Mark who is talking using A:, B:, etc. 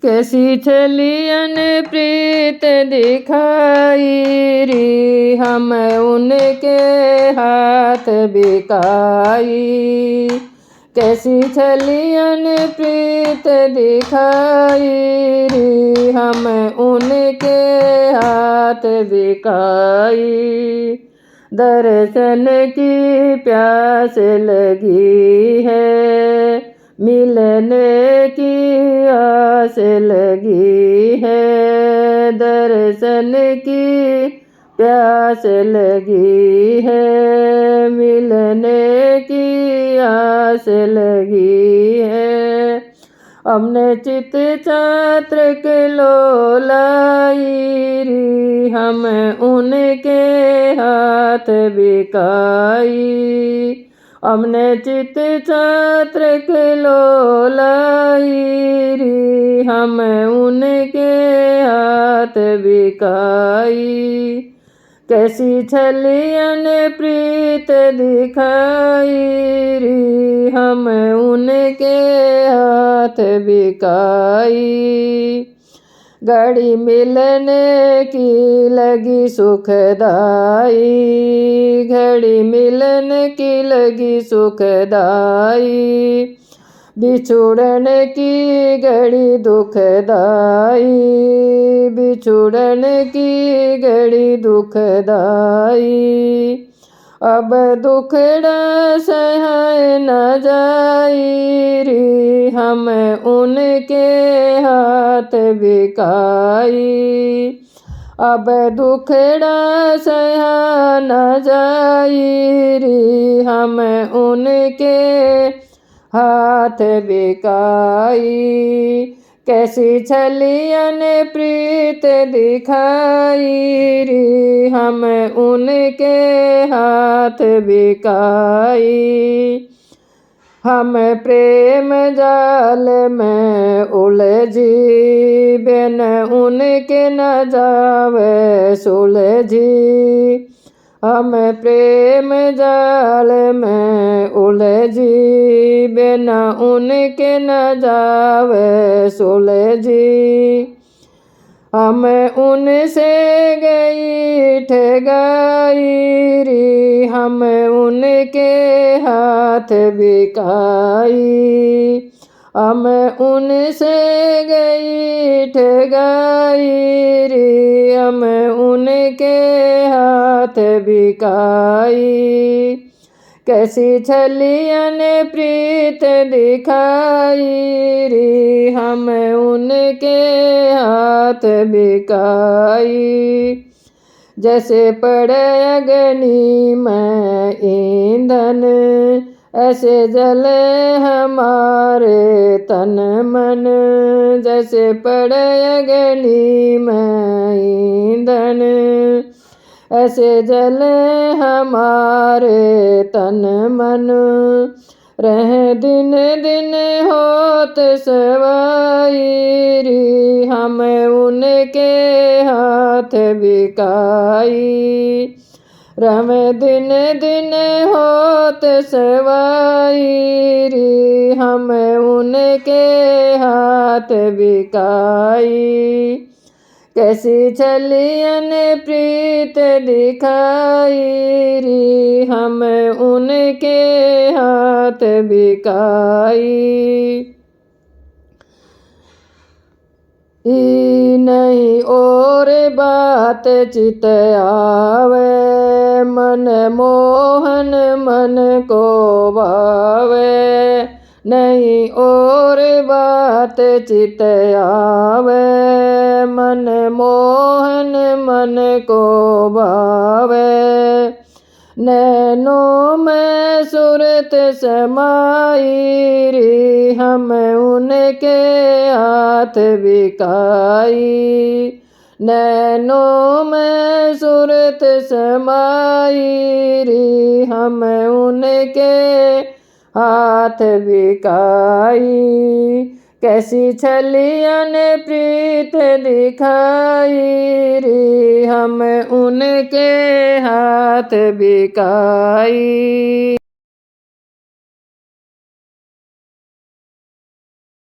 A: कैसी छलियन प्रीत दिखाई री, हम उनके हाथ बिकाई। कैसी छलियन प्रीत दिखाई री, हम उनके हाथ बिकाई। दर्शन की प्यास लगी है, मिलने की आस लगी है। दर्शन की प्यास लगी है, मिलने की आस लगी है। हमने चित छात्र के लोलाई री, हम उनके हाथ बिकाई। हमने चित छात्र के लोलाई री, हम उनके हाथ बिकाई। कैसी छलियन प्रीत दिखाई री, हम उनके हाथ बिकाई। घड़ी मिलने की लगी सुखदाई, घड़ी मिलने की लगी सुखदाई। बिछुड़न की घड़ी दुखदाई, बिछुड़न की घड़ी दुखदाई। अब दुखड़ा सहाय न जाई री, हम उनके हाथ बिकाई। अब दुखड़ा सहा न जाई री, हम उनके हाथ बिकाई। कैसी छलियन प्रीत दिखाई री, हम उनके हाथ बिकाई। हम प्रेम जाल में उलझी, बिन उनके न जावे सुलझी। हम प्रेम जाल में उलझी, बिना उनके न जावे सुलझी। हम उनसे गई ठगाई री, हम उनके हाथ बिकाई। हम उनसे गई ठगाई री, हम उनके हाथ बिकाई। कैसी छलियन प्रीत दिखाई री, हम उनके हाथ बिकाई। जैसे पड़े अग्नि में ईंधन, ऐसे जले हमारे तन मन। जैसे पड़े अग्नि में ईंधन, ऐसे जले हमारे तन मन। रह दिन दिन होत सवाई री, हम उनके हाथ बिकाई। रम दिन दिन होत सवाई री, हम उनके हाथ बिकाई। कैसी छलियन प्रीत दिखाई री, हम उनके हाथ बिकाई। नहीं और बात चित आवे, मन मोहन मन को भावे। नहीं और बात चित आवे, मन मोहन मन को भावे। नैनों में सूरत समाई री, हम उनके हाथ बिकाई। नैनों में सूरत समाई री, हम उनके हाथ बिकाई। कैसी छलियन प्रीत दिखाई री, हम उनके हाथ बिकाई।